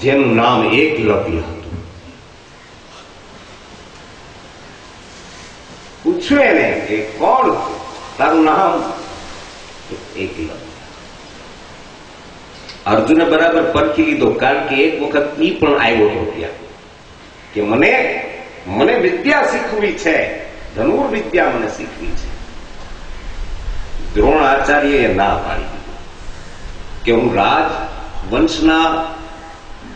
જેનું નામ એકલવ્ય હતું. પૂછ્યું એને કે કોણ તારું નામ? એકલવ્ય. અર્જુને બરાબર પરખી લીધો, કારણ કે એક વખત ઈ પણ આવ્યો હતો ત્યાં કે મને વિદ્યા શીખવી છે, ધનુર વિદ્યા મને શીખવી છે. દ્રોણાચાર્યએ ના પાડી દીધી કે હું રાજ વંશના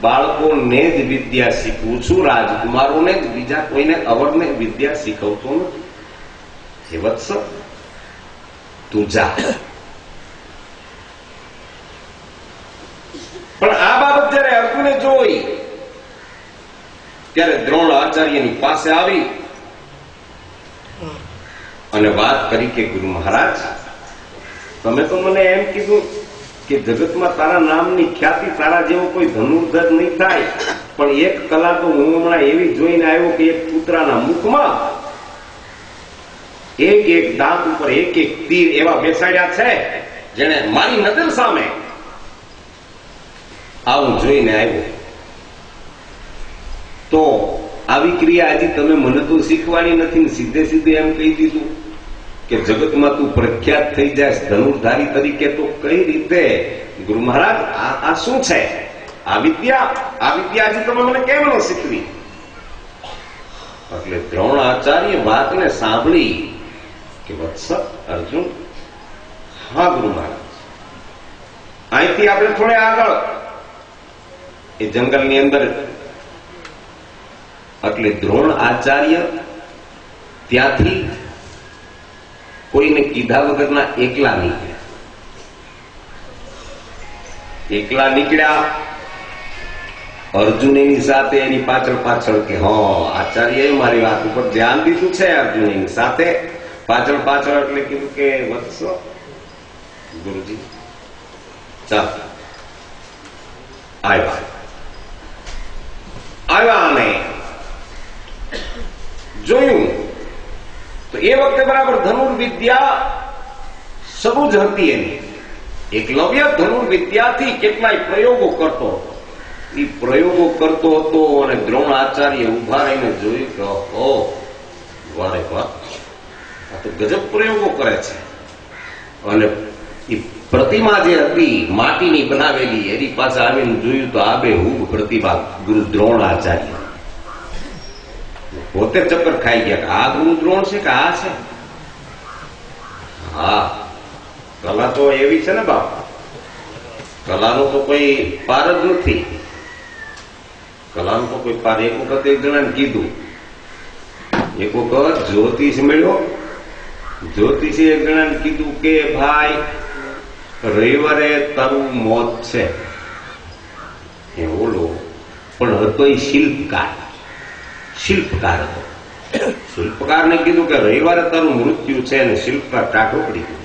બાળકોને જ વિદ્યા શીખવું છું, રાજકુમારોને જ, બીજા કોઈને અવરને વિદ્યા શીખવતો નથી. હે વત્સ, તું જા. પણ આ બાબત જયારે અર્જુને જોઈ ત્યારે દ્રોણાચાર્યની પાસે આવી અને વાત કરી કે ગુરુ મહારાજ, તમે તો મને એમ કીધું કે જગતમાં તારા નામની ખ્યાતિ તારા જેવો કોઈ ધનુર્ધર નહીં થાય, પણ એક કલા તો હું હમણાં એવી જોઈને આવ્યો કે એક કૂતરાના મુખમાં એક એક દાંત ઉપર એક એક તીર એવા બેસાડ્યા છે જેને મારી નજર સામે આવું જોઈને આવ્યો. તો આવી ક્રિયા હજી તમે મને તો શીખવાડી નથી ને સીધે સીધે એમ કહી દીધું કે જગતમાં તું પ્રખ્યાત થઈ જાય ધનુર્ધારી તરીકે, તો કઈ રીતે? ગુરુ મહારાજ, આ શું છે? આ વિદ્યા હજી તમે મને કેમ ન શીખવી? એટલે દ્રોણાચાર્ય વાતને સાંભળી કે વત્સ અર્જુન, હા ગુરુ મહારાજ, અહીંથી આપણે થોડે આગળ એ જંગલની અંદર, એટલે દ્રોણાચાર્ય ત્યાંથી કોઈને કીધા વગરના એકલા નીકળ્યા. અર્જુન એની સાથે એની પાછળ પાછળ કે હા, આચાર્યએ મારી વાત ઉપર ધ્યાન દીધું છે. અર્જુન એની સાથે પાછળ પાછળ એટલે કીધું કે વત્સ ગુરુજી ચાલ. આવ્યા અને જોયું તો એ વખતે બરાબર ધનુર્વિદ્યા શરૂ જ હતી એની. એકલવ્ય ધનુર્વિદ્યાથી કેટલાય પ્રયોગો કરતો હતો. એ પ્રયોગો કરતો હતો અને દ્રોણાચાર્ય ઉભા રહીને જોયું કે ઓહો, વારે વાહ, આ તો ગજબ પ્રયોગો કરે છે. અને એ પ્રતિમા જે હતી માટીની બનાવેલી, એની પાસે આવીને જોયું તો આબેહૂબ પ્રતિમા ગુરુ દ્રોણાચાર્ય. પોતે ચક્કર ખાઈ ગયા કે આ ગુરુ દ્રોણ છે કે આ છે? હા, કલા તો એવી છે ને બાપ, કલાનો તો કોઈ પાર જ નથી. કલાનો તો કોઈ પાર. એક વખત એક જણાને કીધું, એક વખત જ્યોતિષ મળ્યો. જ્યોતિષે એક જણાને કીધું કે ભાઈ, રવિવારે તારું મોત છે. એ ઓલો પણ હતો એ શિલ્પકાર હતો. શિલ્પકારને કીધું કે રવિવારે તારું મૃત્યુ છે, અને શિલ્પકાર ટાઢો પડી ગયો.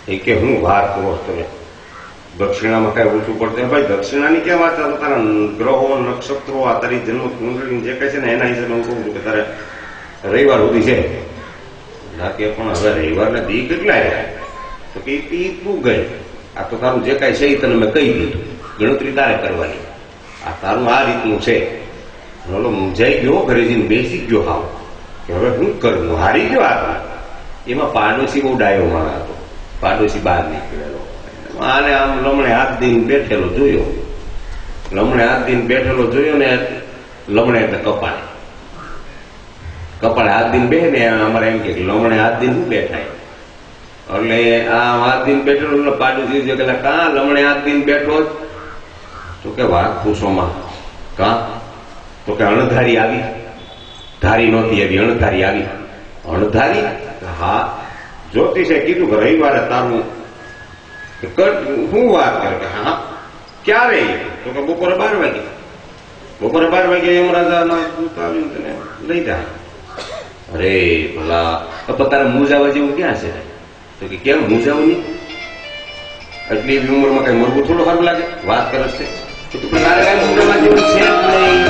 એ કે હું વાત કરો તમે, દક્ષિણામાં કઈ ઓછું પડશે? ભાઈ, દક્ષિણાની કેમ વાત? તારા ગ્રહો, નક્ષત્રો, આ તારી જન્મ કુંડળી જે કઈ છે ને એના હિસાબે હું કહું છું કે તારે રવિવાર સુધી છે. કે પણ હવે રવિવારને દી કેટલા રહ્યા? તો કે તું ગઈ, આ તો તારું જે કઈ છે એ તને મેં કહી દીધું, ગણતરી તારે કરવાની. આ તારું આ રીતનું છે. ઓલો મૂંઝાઈ ગયો, ઘરે જઈને બેસી ગયો. હાવ કે હવે શું કરું, હારી ગયો. આ એમાં પાડોશી બહુ ડાયો માણસ હતો. પાડોશી બહાર નીકળેલો, આને આમ લમણે હાથ દઈને બેઠેલો જોયો. લમણે હાથ દઈને બેઠેલો જોયો ને, લમણે એટલે કપાળે હાથ દઈને બે ને, અમારે એમ કે લમણે હાથ દઈને શું બેઠાય? એટલે આ હાથ દઈને બેઠેલો એટલે પાડોશી કે કાં લમણે હાથ દઈને બેઠો? તો કે વાત પૂછોમાં. કાં? તો કે અણધારી આવી. ધારી નહોતી એવી, અણધારી આવી. અણધારી? હા, જ્યોતિષે કીધું કે રવિવારે તારું. શું વાત કરે? કે હા, ક્યારે? તો કે બપોરે 12 વાગે. બપોરે 12 વાગે યમરાજાના દૂત આવ્યું તને લઈ જાય. અરે ભલા, તારે મૂંઝાવા જેવું ક્યાં છે? તો કે કેમ મૂંઝાવું નહીં? એટલી એવી ઉંમરમાં કઈ મરવું થોડું સારું લાગે? વાત કરે છે તો તારે કઈ મૂંઝાવા જેવું છે જ નહીં.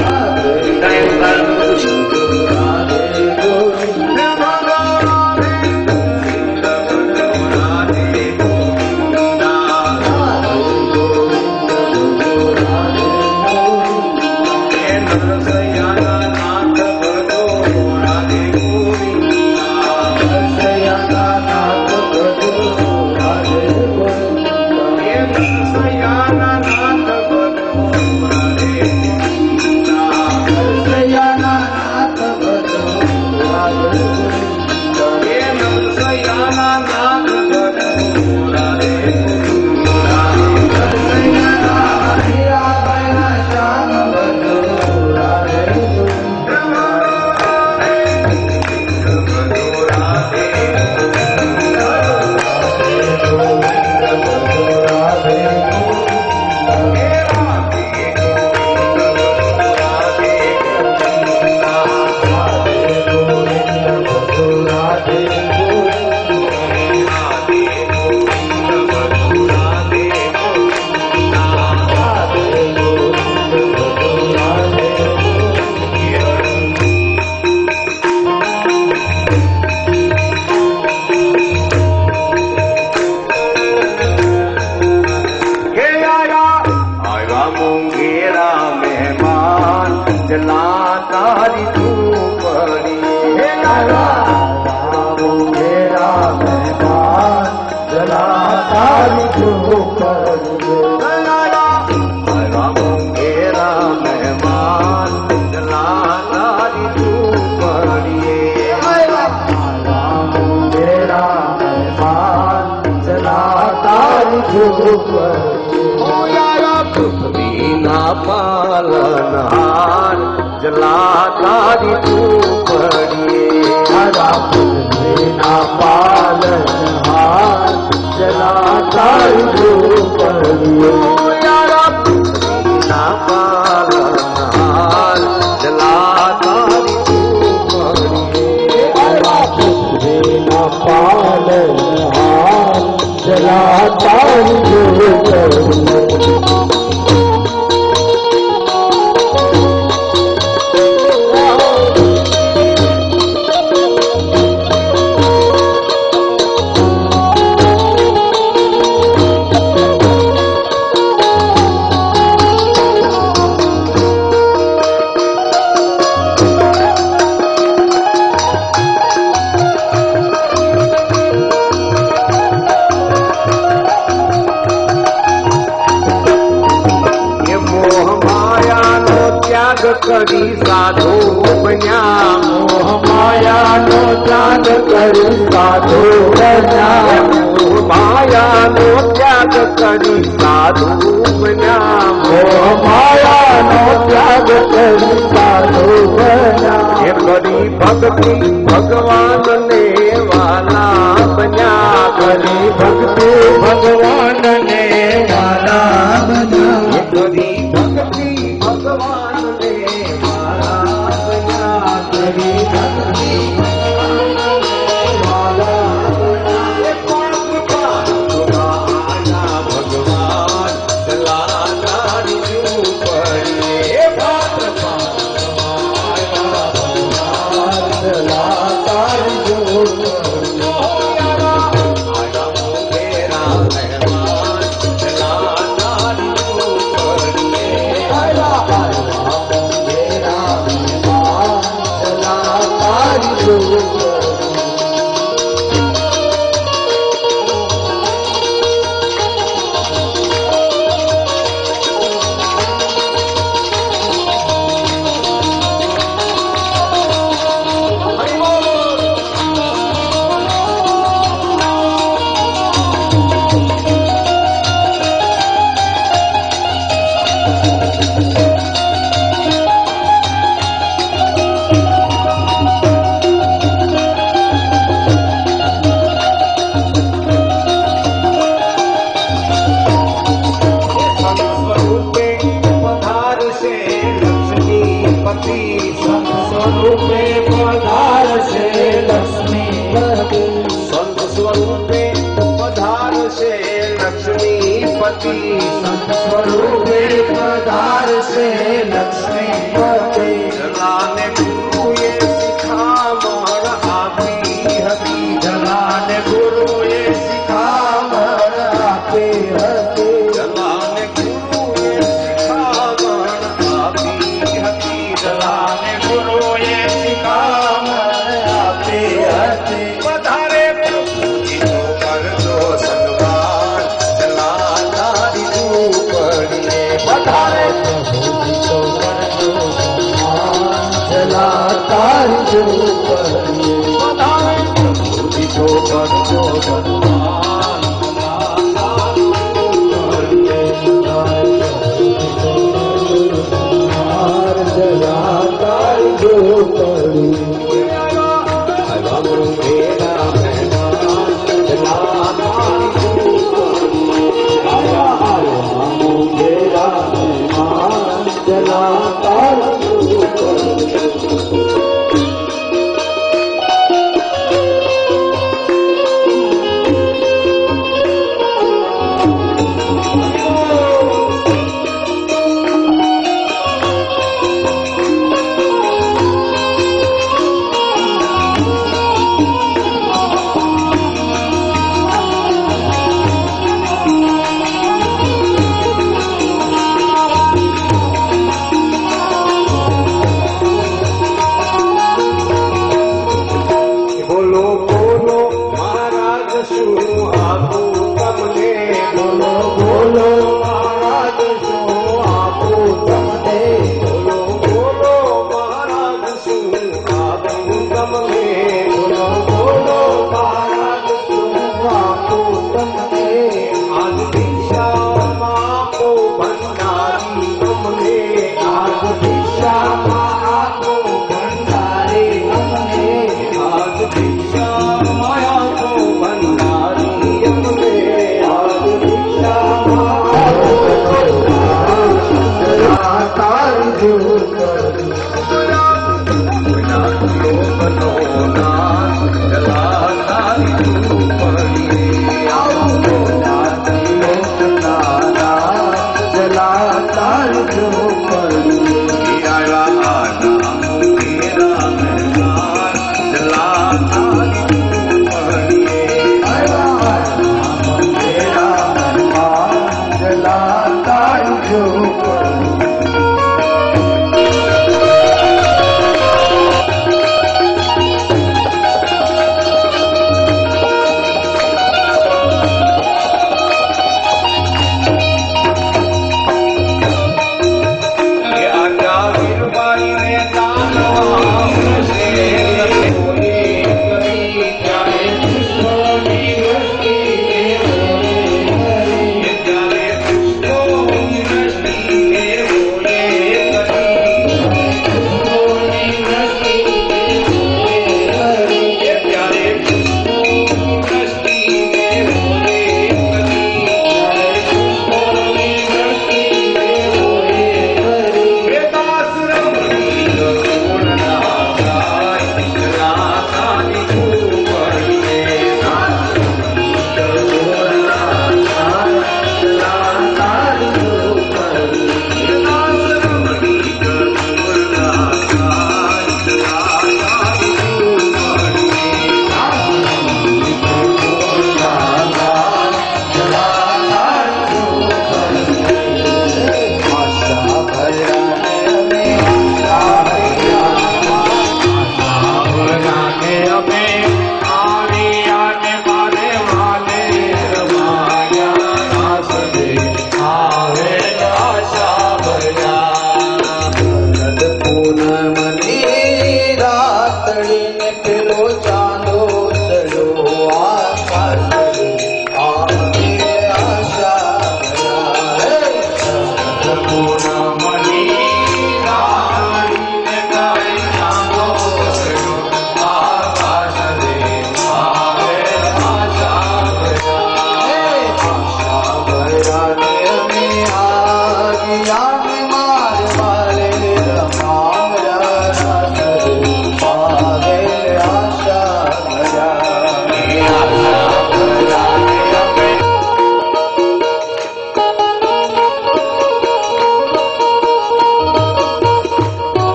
मुंगेरा मेहमान जलाकारी झूपड़ी मुंगेरा मेहमान जलाकारी झूपड़ी मुंगेरा मेहमान जलाकारी झूपड़ी मुंगेरा मेहमान जलाकारी झूपड़ी पृथ्वीना पालनहार जलाकारी झूपड़ी पृथ्वीना पालनहार जलाकारी झूपड़ी पृथ्वीना पालनहार जलाकारी झूपड़ी पृथ्वीना पालनहार जलाकारी झूपड़ी કરી સાધુ બન્યા મોહ માયાનો ત્યાગ કરી સાધુ બન્યા મોહ માયાનો ત્યાગ કરી સાધુ બન્યા મોહ માયાનો ત્યાગ કરી સાધુ બન્યા એ કરી ભક્તિ ભગવાનને વાલા બન્યા કરી ભક્તિ ભગવાનને વાલા બન્યા કરી ભક્તિ ભગવાનને વાલા બન્યા કરી ભક્તિ ભગવાન જલાધારી ઝૂંપડીએ જલાધારી ઝૂંપડી મુંગેરા મહેમાન જલાધારી ઝૂંપડીએ જલાધારી ઝૂંપડી સ્વરૂપે પધારશે લક્ષ્મીપતિ સ્વરૂપે પધારશે લક્ષ્મીપતિ સંત સ્વરૂપે પધારશે લક્ષ્મીપતિ સ્વરૂપે પધારશે લક્ષ્મીપતિ જલાને ગુરુએ શિખામણ આપી હતી જલાને ગુરુએ શિખામણ આપી હતી જલાને ગુરુએ શિખામણ આપી હતી જલાને ગુરુએ શિખામણ આપી હતી વધારે પ્રભુજીનો કરજો સન્માન જલાધારી ઝૂંપડીએ વધારે પ્રભુજી તો કરજો સન્માન જલાધારી ઝૂંપડીએ વધારે પ્રભુજી તો કરજો સન્માન જલાધારી ઝૂંપડી આવ્યા મુંગેરા મહેમાન જલાધારી મુંગેરા મહેમાન જલાધારી ઝૂંપડી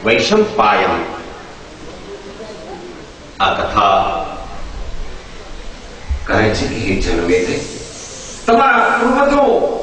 વૈશંપાયન આ કથા કહે છે કે હે જનમેજય, તમારા પૂર્વજો